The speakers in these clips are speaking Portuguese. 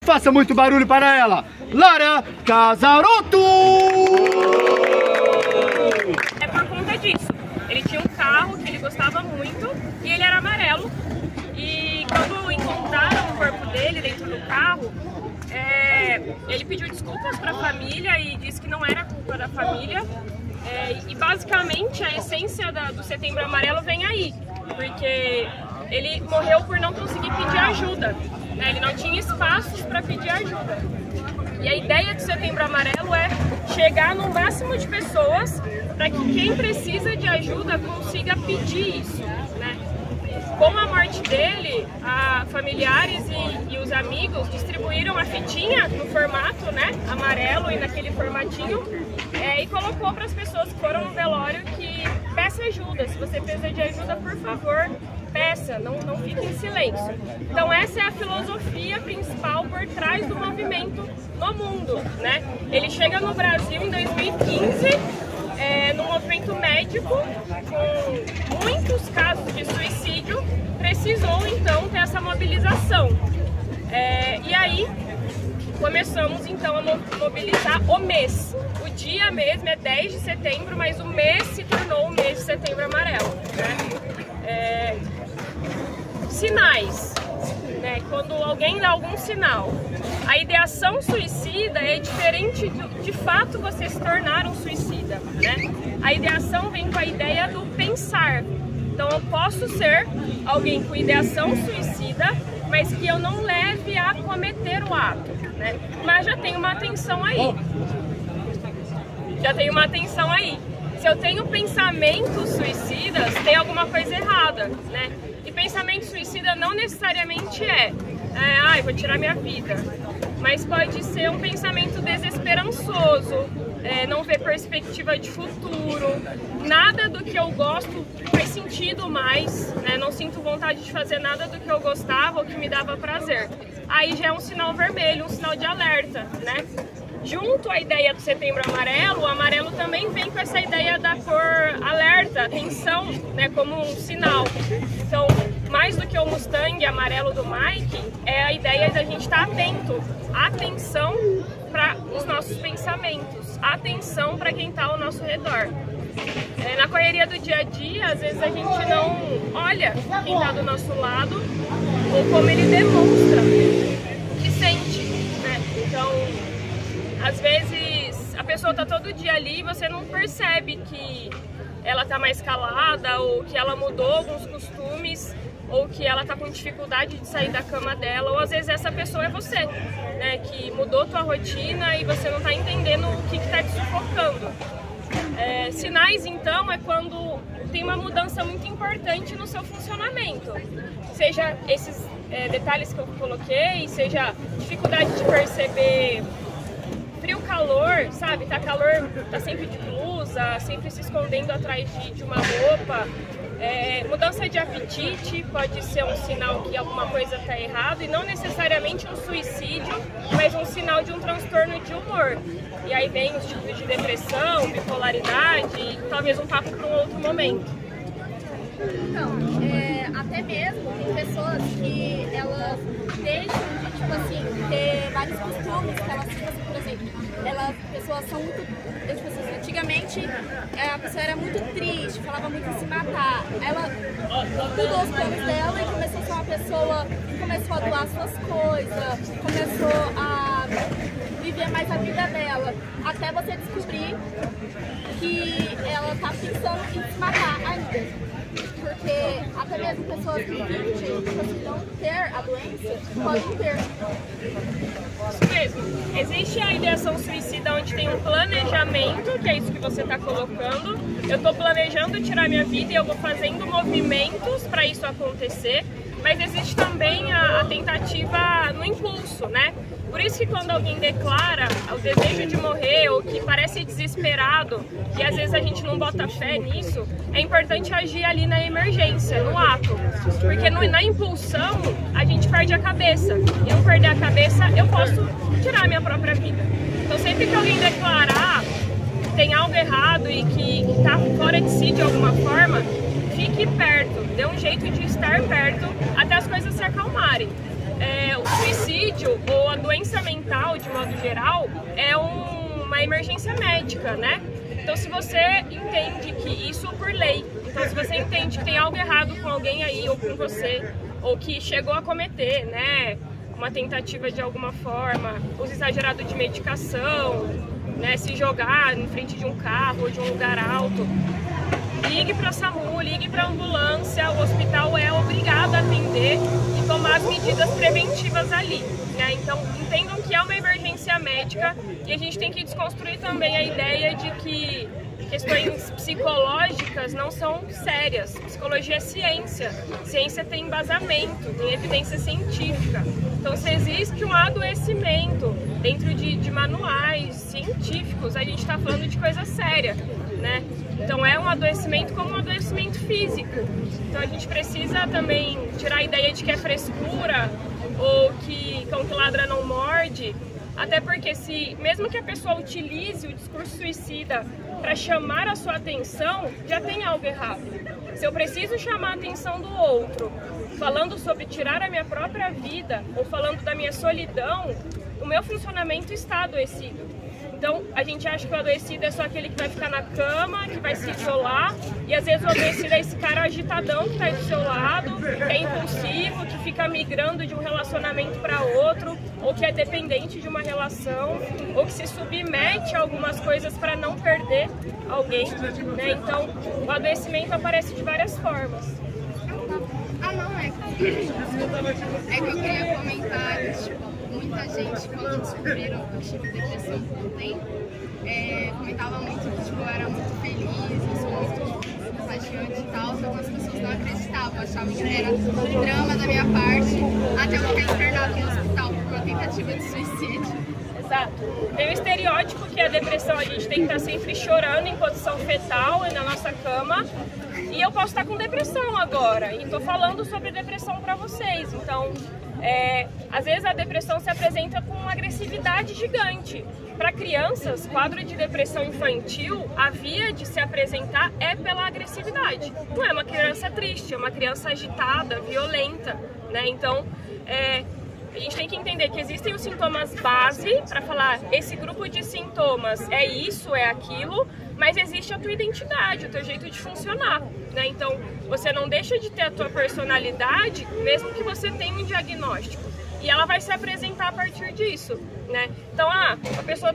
Faça muito barulho para ela, Lara Casarotto! É por conta disso. Ele tinha um carro que ele gostava muito e ele era amarelo. E quando encontraram o corpo dele dentro do carro, ele pediu desculpas para a família e disse que não era culpa da família. E basicamente a essência do Setembro Amarelo vem aí, porque ele morreu por não conseguir pedir ajuda, né? Ele não tinha espaços para pedir ajuda. E a ideia do Setembro Amarelo é chegar no máximo de pessoas para que quem precisa de ajuda consiga pedir isso, né? Com a morte dele, familiares e os amigos distribuíram a fitinha no formato, né, amarelo e naquele formatinho, e colocou para as pessoas que foram no velório que peça ajuda. Se você precisa de ajuda, por favor, peça, não fique em silêncio. Então essa é a filosofia principal por trás do movimento no mundo, né? Ele chega no Brasil em 2015, no movimento médico, com muitos casos de suicídio, precisou então ter essa mobilização. E aí começamos então a mobilizar o mês. O dia mesmo é 10 de setembro, mas o mês se tornou o mês de Setembro Amarelo, né? Sinais, né? Quando alguém dá algum sinal. A ideação suicida é diferente de fato você se tornar um suicida, né? A ideação vem com a ideia do pensar. Então eu posso ser alguém com ideação suicida, mas que eu não leve a cometer o ato, né? Mas já tem uma atenção aí. Se eu tenho pensamentos suicidas, tem alguma coisa errada, né? E pensamento suicida não necessariamente vou tirar minha vida. Mas pode ser um pensamento desesperançoso, não ver perspectiva de futuro, nada do que eu gosto faz sentido mais, né? Não sinto vontade de fazer nada do que eu gostava ou que me dava prazer. Aí já é um sinal vermelho, um sinal de alerta, né? Junto à ideia do Setembro Amarelo, o amarelo também vem com essa ideia da cor alerta, atenção, né, como um sinal. Então, mais do que o Mustang amarelo do Mike, é a ideia da gente estar atento. Atenção para os nossos pensamentos, atenção para quem está ao nosso redor. Na correria do dia a dia, às vezes a gente não olha quem está do nosso lado ou como ele demonstra que sente, né? Então, às vezes a pessoa está todo dia ali e você não percebe que ela está mais calada ou que ela mudou alguns costumes ou que ela está com dificuldade de sair da cama dela, ou às vezes essa pessoa é você, né, que mudou tua rotina e você não está entendendo o que está te sufocando. Sinais, então, é quando tem uma mudança muito importante no seu funcionamento, seja esses detalhes que eu coloquei, seja dificuldade de perceber frio, calor, sabe? Tá calor, tá sempre de blusa, sempre se escondendo atrás de uma roupa. Mudança de apetite pode ser um sinal que alguma coisa está errado, e não necessariamente um suicídio, mas um sinal de um transtorno de humor. E aí vem os tipos de depressão, bipolaridade e talvez um papo para um outro momento. Então, até mesmo tem pessoas que elas deixam de, tipo assim, ter vários costumes, que elas, tipo assim, por exemplo, pessoas são muito, tipo assim, antigamente a pessoa era muito triste, falava muito em se matar. Ela mudou os planos dela e começou a ser uma pessoa que começou a doar suas coisas, começou a viver mais a vida dela, até você descobrir que ela tá pensando em se matar ainda. Porque até mesmo pessoas que fingem, tipo, não ter a doença, podem ter. Isso mesmo. Existe a ideação suicida onde tem um planejamento, que é isso que você está colocando. Eu estou planejando tirar minha vida e eu vou fazendo movimentos para isso acontecer. Mas existe também a tentativa no impulso, né? Por isso que quando alguém declara o desejo de morrer ou que parece desesperado, e às vezes a gente não bota fé nisso, é importante agir ali na emergência, no ato. Porque na impulsão a gente perde a cabeça. E não perder a cabeça, eu posso tirar a minha própria vida. Então sempre que alguém declarar que tem algo errado e que está fora de si de alguma forma, fique perto, dê um jeito de estar perto até as coisas se acalmarem. o suicídio ou a doença mental, de modo geral, é uma emergência médica, né? Então, se você entende que isso por lei, então se você entende que tem algo errado com alguém aí ou com você, ou que chegou a cometer, né, uma tentativa de alguma forma, uso exagerado de medicação, né, se jogar em frente de um carro ou de um lugar alto, ligue para a SAMU, ligue para a ambulância, o hospital é obrigado a atender e tomar as medidas preventivas ali, né? Então, entendam que é uma emergência médica e a gente tem que desconstruir também a ideia de que questões psicológicas não são sérias. Psicologia é ciência. Ciência tem embasamento, tem evidência científica. Então, se existe um adoecimento dentro de manuais científicos, a gente está falando de coisa séria, né? Então, é um adoecimento como um adoecimento físico. Então, a gente precisa também tirar a ideia de que é frescura ou que cão que ladra não morde. Até porque mesmo que a pessoa utilize o discurso suicida para chamar a sua atenção, já tem algo errado. Se eu preciso chamar a atenção do outro, falando sobre tirar a minha própria vida ou falando da minha solidão, o meu funcionamento está adoecido. Então, a gente acha que o adoecido é só aquele que vai ficar na cama, que vai se isolar, e às vezes o adoecido é esse cara agitadão que está aí do seu lado, que é impulsivo, que fica migrando de um relacionamento para outro, ou que é dependente de uma relação, ou que se submete a algumas coisas para não perder alguém, né? Então, o adoecimento aparece de várias formas. É que eu queria comentar que, tipo, muita gente, quando descobriram que eu tive depressão por um tempo, comentava muito que, tipo, eu era muito feliz, eu sou muito contagiante e tal, só que as pessoas não acreditavam, achavam que era um drama da minha parte, até eu ficar internado no hospital por uma tentativa de suicídio. Exato. Tem o estereótipo que a depressão a gente tem que estar sempre chorando em posição fetal e na nossa cama. E eu posso estar com depressão agora e estou falando sobre depressão para vocês. Então, às vezes a depressão se apresenta com uma agressividade gigante. Para crianças, quadro de depressão infantil, a via de se apresentar é pela agressividade. Não é uma criança triste, é uma criança agitada, violenta, né? Então, a gente tem que entender que existem os sintomas base para falar esse grupo de sintomas é isso, é aquilo, mas existe a tua identidade, o teu jeito de funcionar, né? Então, você não deixa de ter a tua personalidade, mesmo que você tenha um diagnóstico. E ela vai se apresentar a partir disso, né? Então, a pessoa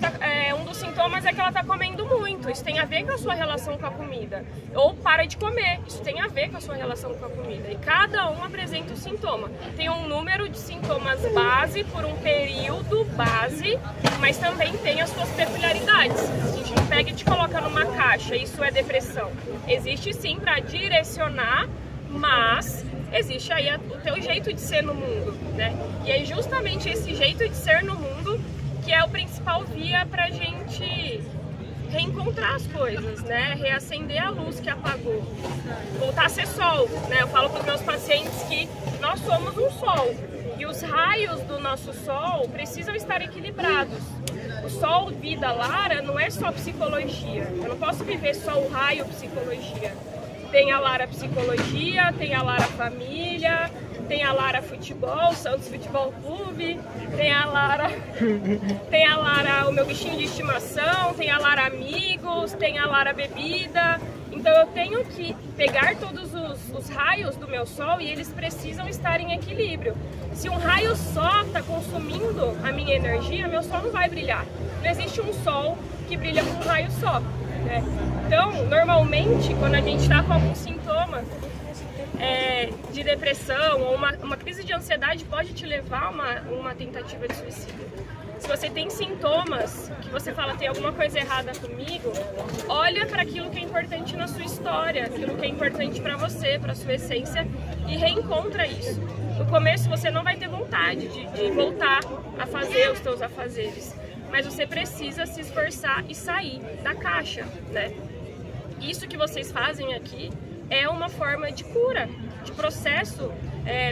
um dos sintomas é que ela está comendo muito. Isso tem a ver com a sua relação com a comida. Ou para de comer. Isso tem a ver com a sua relação com a comida. E cada um apresenta um sintoma. Tem um número de sintomas base por um período base, mas também tem as suas peculiaridades. A gente não pega e te coloca numa caixa. Isso é depressão. Existe sim para direcionar, mas existe aí o teu jeito de ser no mundo, né? E é justamente esse jeito de ser no mundo que é o principal via pra gente reencontrar as coisas, né? Reacender a luz que apagou, voltar a ser sol, né? Eu falo para os meus pacientes que nós somos um sol e os raios do nosso sol precisam estar equilibrados. O sol vida Lara não é só psicologia, eu não posso viver só o raio psicologia. Tem a Lara Psicologia, tem a Lara Família, tem a Lara Futebol, Santos Futebol Clube, tem a Lara o meu bichinho de estimação, tem a Lara Amigos, tem a Lara Bebida. Então eu tenho que pegar todos os raios do meu sol e eles precisam estar em equilíbrio. Se um raio só está consumindo a minha energia, meu sol não vai brilhar. Não existe um sol que brilha com um raio só. Então, normalmente, quando a gente está com algum sintoma de depressão ou uma crise de ansiedade, pode te levar a uma tentativa de suicídio. Se você tem sintomas que você fala, tem alguma coisa errada comigo, olha para aquilo que é importante na sua história, aquilo que é importante para você, para sua essência, e reencontra isso. No começo você não vai ter vontade de voltar a fazer os teus afazeres, mas você precisa se esforçar e sair da caixa, né? Isso que vocês fazem aqui é uma forma de cura, de processo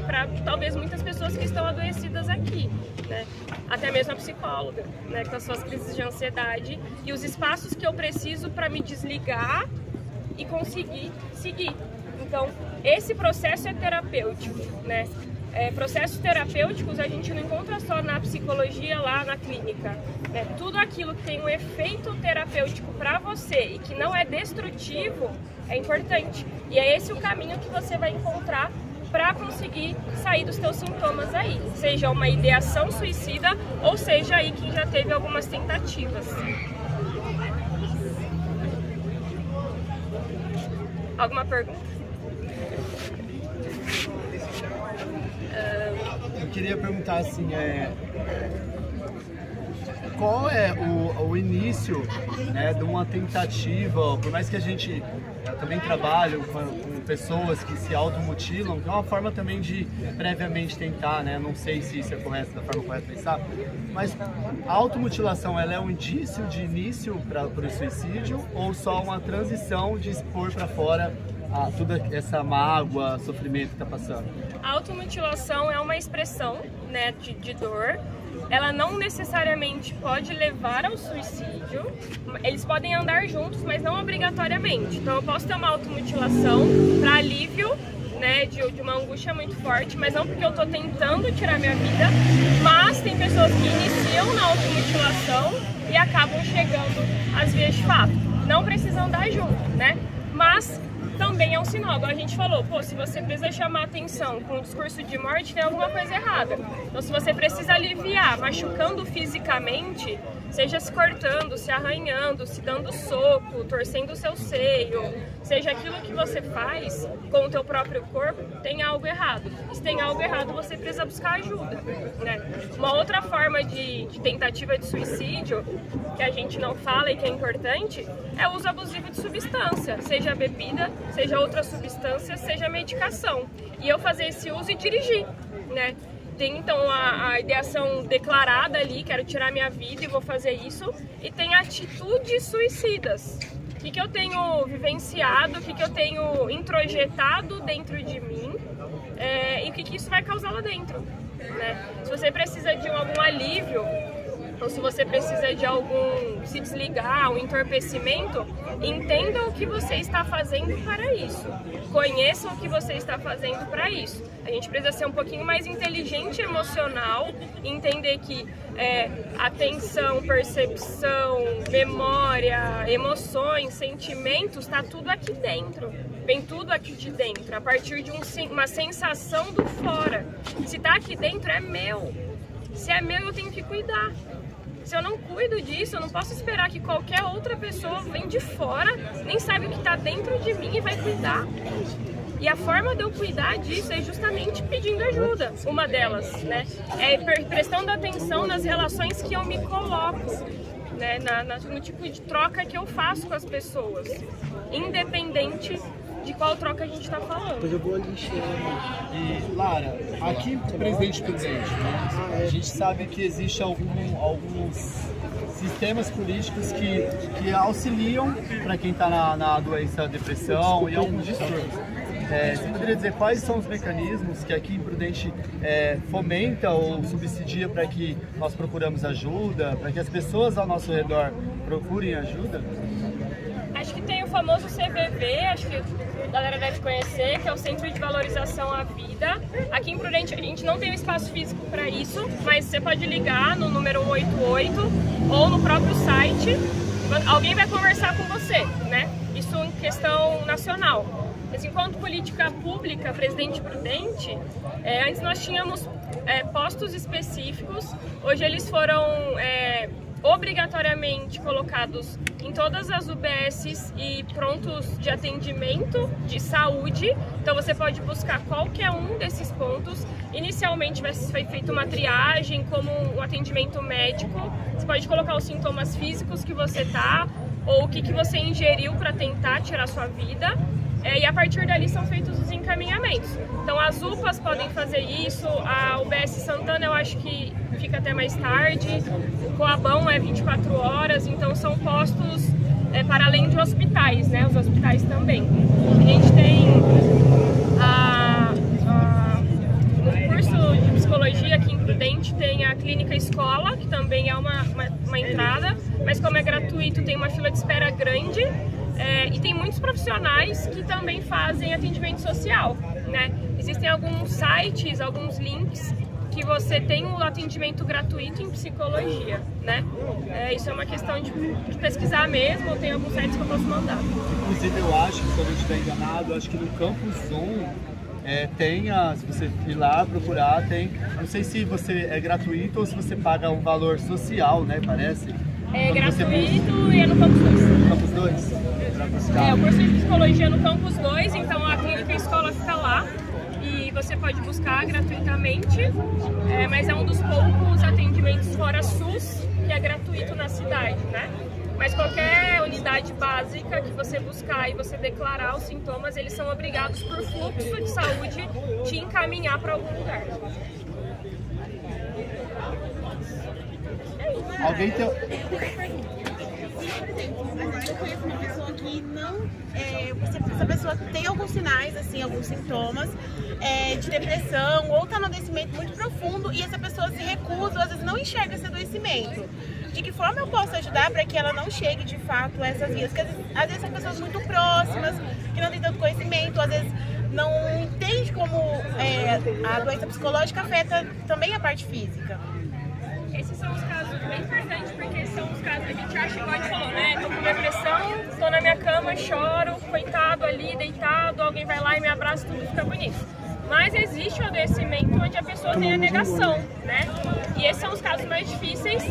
para talvez muitas pessoas que estão adoecidas aqui, né? Até mesmo a psicóloga, né? Com as suas crises de ansiedade e os espaços que eu preciso para me desligar e conseguir seguir. Então, esse processo é terapêutico, né? processos terapêuticos a gente não encontra só na psicologia lá na clínica, né? Tudo aquilo que tem um efeito terapêutico para você e que não é destrutivo é importante. E é esse o caminho que você vai encontrar para conseguir sair dos teus sintomas aí, seja uma ideação suicida ou seja aí quem já teve algumas tentativas. Alguma pergunta? Eu queria perguntar assim, qual é o início, né, de uma tentativa, por mais que a gente também trabalhe com pessoas que se automutilam, que é uma forma também de previamente tentar, né, não sei se isso é correto, da forma correta de pensar, mas a automutilação, ela é um indício de início para o suicídio ou só uma transição de expor para fora toda essa mágoa, sofrimento que está passando? A automutilação é uma expressão, né, de dor. Ela não necessariamente pode levar ao suicídio, eles podem andar juntos, mas não obrigatoriamente. Então eu posso ter uma automutilação para alívio, né, de uma angústia muito forte, mas não porque eu estou tentando tirar minha vida, mas tem pessoas que iniciam na automutilação e acabam chegando às vias de fato. Não precisam andar junto, né? Mas também é um sinal, igual a gente falou, pô, se você precisa chamar atenção com um discurso de morte, tem alguma coisa errada. Então se você precisa aliviar, machucando fisicamente, seja se cortando, se arranhando, se dando soco, torcendo o seu seio, seja aquilo que você faz com o teu próprio corpo, tem algo errado. Se tem algo errado, você precisa buscar ajuda, né? Uma outra forma de tentativa de suicídio, que a gente não fala e que é importante, é o uso abusivo de substância, seja bebida, seja outra substância, seja medicação. E eu fazer esse uso e dirigir, né? Tem então a ideação declarada ali, quero tirar minha vida e vou fazer isso, e tem atitudes suicidas. O que eu tenho vivenciado, o que eu tenho introjetado dentro de mim e o que isso vai causar lá dentro, né? Se você precisa de algum alívio, ou se você precisa de algum se desligar, um entorpecimento, entenda o que você está fazendo para isso. Conheça o que você está fazendo para isso. A gente precisa ser um pouquinho mais inteligente emocional, entender que atenção, percepção, memória, emoções, sentimentos, está tudo aqui dentro. Vem tudo aqui de dentro, a partir de uma sensação do fora. Se está aqui dentro, é meu. Se é meu, eu tenho que cuidar. Se eu não cuido disso, eu não posso esperar que qualquer outra pessoa venha de fora, nem sabe o que está dentro de mim e vai cuidar. E a forma de eu cuidar disso é justamente pedindo ajuda. Uma delas, né, é prestando atenção nas relações que eu me coloco, né, no tipo de troca que eu faço com as pessoas, independente de qual troca a gente está falando. Eu vou ali E Lara, aqui Presidente Prudente, né, a gente sabe que existe alguns sistemas políticos que auxiliam para quem está na doença depressão e alguns distúrbios. Você poderia dizer quais são os mecanismos que aqui em Prudente fomenta ou subsidia para que nós procuramos ajuda, para que as pessoas ao nosso redor procurem ajuda? Acho que tem o famoso CVV, acho que a galera deve conhecer, que é o Centro de Valorização à Vida. Aqui em Prudente a gente não tem um espaço físico para isso, mas você pode ligar no número 188 ou no próprio site. Alguém vai conversar com você, né? Isso em questão nacional. Mas enquanto política pública, Presidente Prudente, antes nós tínhamos postos específicos, hoje eles foram obrigatoriamente colocados em todas as UBSs e prontos de atendimento de saúde. Então você pode buscar qualquer um desses pontos. Inicialmente vai ser feita uma triagem como um atendimento médico. Você pode colocar os sintomas físicos que você tá ou o que você ingeriu para tentar tirar sua vida. E a partir dali são feitos os encaminhamentos. Então as UPAs podem fazer isso, a UBS Santana eu acho que fica até mais tarde, o Coabão é 24 horas, então são postos para além de hospitais, né? Os hospitais também. A gente tem no curso de psicologia aqui em Prudente tem a clínica escola, que também é uma entrada, mas como é gratuito tem uma fila de espera grande. E tem muitos profissionais que também fazem atendimento social, né? Existem alguns sites, alguns links que você tem um atendimento gratuito em psicologia, né? Isso é uma questão de pesquisar mesmo, tem alguns sites que eu posso mandar. Inclusive eu acho, se eu não estiver enganado, acho que no Campus Zoom tem, se você ir lá procurar, tem, não sei se você é gratuito ou se você paga um valor social, né, parece? É gratuito e é no Campus 2. Campus 2? O curso de psicologia é no Campus 2, então a clínica e a escola fica lá. E você pode buscar gratuitamente, mas é um dos poucos atendimentos fora SUS que é gratuito na cidade, né? Mas qualquer unidade básica que você buscar e você declarar os sintomas, eles são obrigados por fluxo de saúde te encaminhar para algum lugar. Alguém tem... Agora eu conheço uma pessoa que não... essa pessoa tem alguns sinais, assim, alguns sintomas de depressão ou está num adoecimento muito profundo e essa pessoa se recusa, ou às vezes não enxerga esse adoecimento. De que forma eu posso ajudar para que ela não chegue de fato a essas vias? Porque às vezes são pessoas muito próximas, que não têm tanto conhecimento, às vezes não entende como a doença psicológica afeta também a parte física. Esses são os casos bem importantes, porque são os casos que a gente acha, igual a gente falou, né? Tô com depressão, tô na minha cama, choro, coitado ali, deitado, alguém vai lá e me abraça, tudo fica bonito. Mas existe um adoecimento onde a pessoa tem a negação, né? E esses são os casos mais difíceis,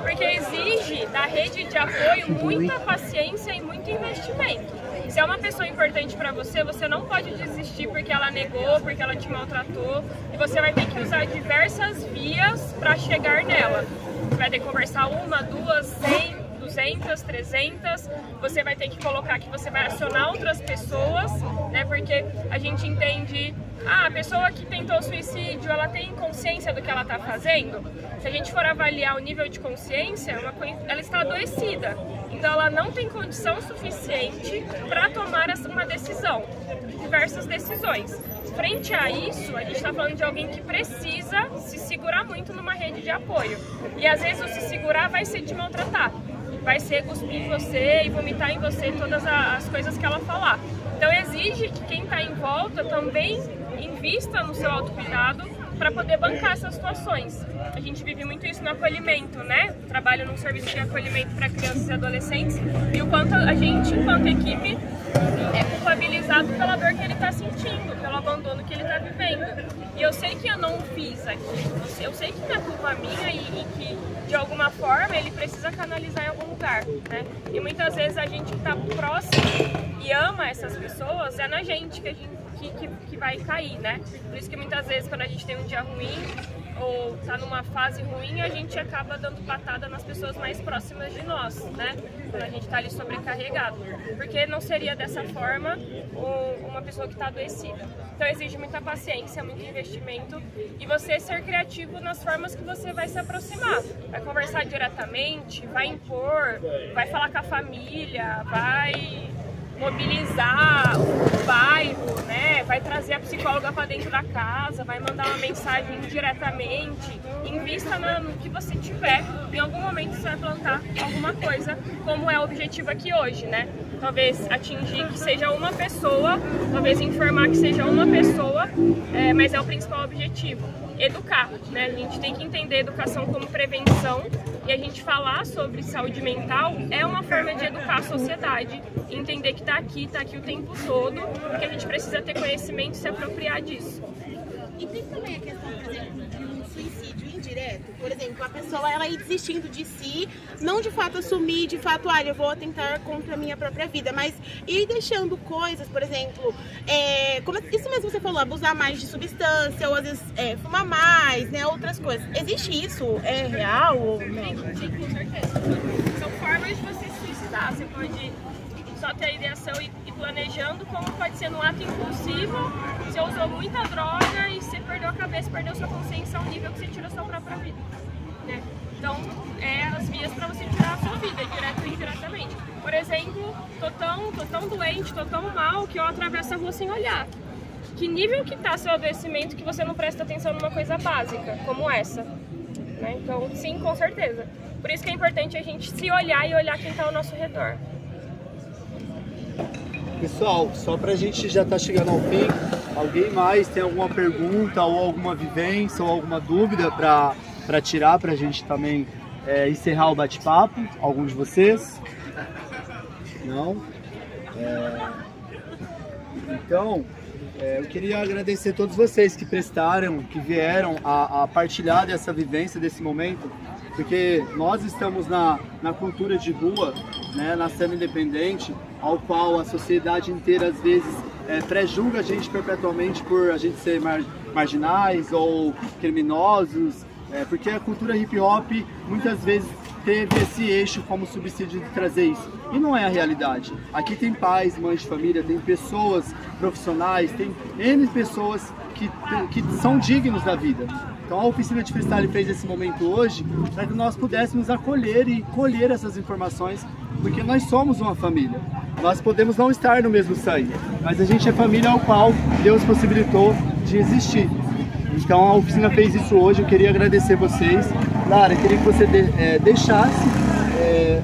porque exige da rede de apoio muita paciência e muito investimento. Se é uma pessoa importante para você, você não pode desistir porque ela negou, porque ela te maltratou, e você vai ter que usar diversas vias para chegar nela. Você vai ter que conversar 1, 2, 100, 200, 300, você vai ter que colocar que você vai acionar outras pessoas, né? Porque a gente entende, a pessoa que tentou suicídio, ela tem consciência do que ela está fazendo? Se a gente for avaliar o nível de consciência, ela está adoecida, então ela não tem condição suficiente para tomar uma decisão, diversas decisões. Frente a isso, a gente está falando de alguém que precisa se segurar muito numa rede de apoio, e às vezes o se segurar vai ser te maltratar, vai ser cuspir em você e vomitar em você todas as coisas que ela falar. Então exige que quem está em volta também invista no seu autocuidado para poder bancar essas situações. A gente vive muito isso no acolhimento, né? Trabalho num serviço de acolhimento para crianças e adolescentes, e o quanto a gente, enquanto equipe, é culpabilizado pela dor que ele está sentindo, pelo abandono que ele está vivendo. E eu sei que eu não fiz aquilo, eu sei que não é culpa minha e que, de alguma forma, ele precisa canalizar em algum lugar, né? E muitas vezes a gente que está próximo e ama essas pessoas, é na gente que vai cair, né? Por isso que muitas vezes quando a gente tem um dia ruim ou tá numa fase ruim, a gente acaba dando patada nas pessoas mais próximas de nós, né? Quando a gente tá ali sobrecarregado. Porque não seria dessa forma uma pessoa que tá adoecida. Então exige muita paciência, muito investimento e você ser criativo nas formas que você vai se aproximar. Vai conversar diretamente, vai impor, vai falar com a família, vai mobilizar o bairro, né? Vai trazer a psicóloga para dentro da casa, vai mandar uma mensagem diretamente. Invista no que você tiver. Em algum momento você vai plantar alguma coisa, como é o objetivo aqui hoje, né? Talvez atingir que seja uma pessoa, talvez informar que seja uma pessoa, mas é o principal objetivo. Educar, né? A gente tem que entender a educação como prevenção e a gente falar sobre saúde mental é uma forma de educar a sociedade, entender que tá aqui o tempo todo, que a gente precisa ter conhecimento e se apropriar disso. E tem também a questão, por exemplo, de um suicídio indireto. Por exemplo, a pessoa ela ir desistindo de si, não de fato assumir, de fato, eu vou atentar contra a minha própria vida, mas ir deixando coisas, por exemplo, como isso mesmo você falou, abusar mais de substância, ou às vezes fumar mais, né, outras coisas. Existe isso? É real ou não? Sim, com certeza. São formas de você se suicidar. Você pode só ter a ideação e planejando, como pode ser no ato impulsivo, você usou muita droga e você perdeu a cabeça, perdeu sua consciência a um nível que você tirou sua própria vida, né? Então, as vias para você tirar a sua vida, direto e indiretamente. Por exemplo, tô tão doente, tô tão mal que eu atravesso a rua sem olhar. Que nível que tá seu adoecimento que você não presta atenção numa coisa básica, como essa, né? Então, sim, com certeza. Por isso que é importante a gente se olhar e olhar quem tá ao nosso redor. Pessoal, só pra gente já tá chegando ao fim, alguém mais tem alguma pergunta ou alguma vivência ou alguma dúvida pra tirar pra gente também encerrar o bate-papo? Algum de vocês? Não? Então, eu queria agradecer a todos vocês que prestaram, que vieram a partilhar dessa vivência, desse momento, porque nós estamos na cultura de rua, né, na cena independente, ao qual a sociedade inteira às vezes pré-julga a gente perpetuamente por a gente ser marginais ou criminosos, porque a cultura hip hop muitas vezes teve esse eixo como subsídio de trazer isso. E não é a realidade. Aqui tem pais, mães de família, tem pessoas profissionais, tem N pessoas que são dignos da vida. Então a Oficina de Freestyle fez esse momento hoje para que nós pudéssemos acolher e colher essas informações, porque nós somos uma família. Nós podemos não estar no mesmo sangue, mas a gente é família ao qual Deus possibilitou de existir. Então a oficina fez isso hoje, eu queria agradecer vocês. Lara, eu queria que você deixasse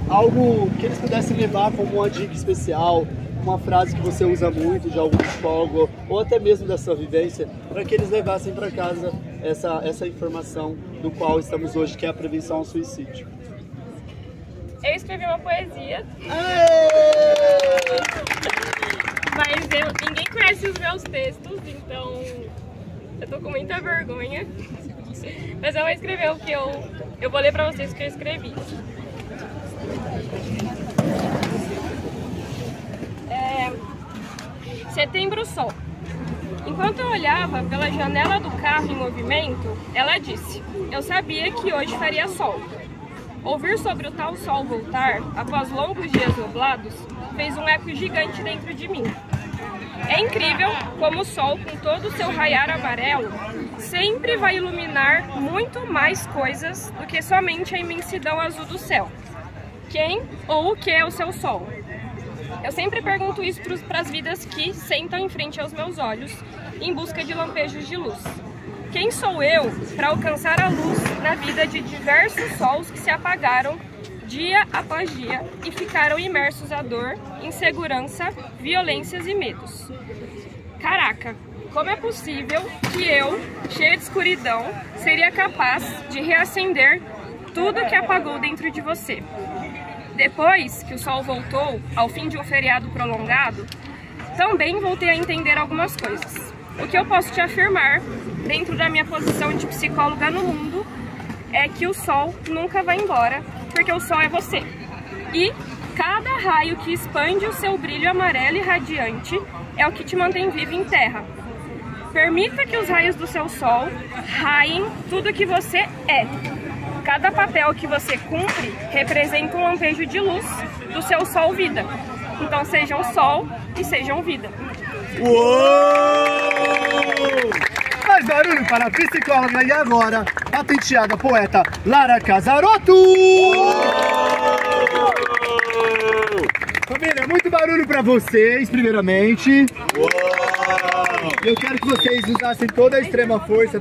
algo que eles pudessem levar como uma dica especial, uma frase que você usa muito de algum psicólogo ou até mesmo da sua vivência, para que eles levassem para casa essa informação do qual estamos hoje, que é a prevenção ao suicídio. Eu escrevi uma poesia. Mas ninguém conhece os meus textos, então eu tô com muita vergonha. Mas eu vou escrever o que eu vou ler pra vocês o que eu escrevi. Setembro Sol. Enquanto eu olhava pela janela do carro em movimento, ela disse: eu sabia que hoje faria sol. Ouvir sobre o tal sol voltar, após longos dias nublados, fez um eco gigante dentro de mim. É incrível como o sol, com todo o seu raiar amarelo, sempre vai iluminar muito mais coisas do que somente a imensidão azul do céu. Quem ou o que é o seu sol? Eu sempre pergunto isso para as vidas que sentam em frente aos meus olhos, em busca de lampejos de luz. Quem sou eu para alcançar a luz na vida de diversos sols que se apagaram dia após dia e ficaram imersos à dor, insegurança, violências e medos? Caraca, como é possível que eu, cheia de escuridão, seria capaz de reacender tudo que apagou dentro de você? Depois que o sol voltou, ao fim de um feriado prolongado, também voltei a entender algumas coisas. O que eu posso te afirmar, dentro da minha posição de psicóloga no mundo, é que o sol nunca vai embora, porque o sol é você. E cada raio que expande o seu brilho amarelo e radiante é o que te mantém vivo em terra. Permita que os raios do seu sol raiem tudo que você é. Cada papel que você cumpre representa um lampejo de luz do seu sol vida. Então sejam sol e sejam vida. Uou! Mais barulho para a psicóloga e agora patenteada poeta Lara Casarotto! Família, muito barulho para vocês, primeiramente. Uou! Eu quero que vocês usassem toda a extrema força.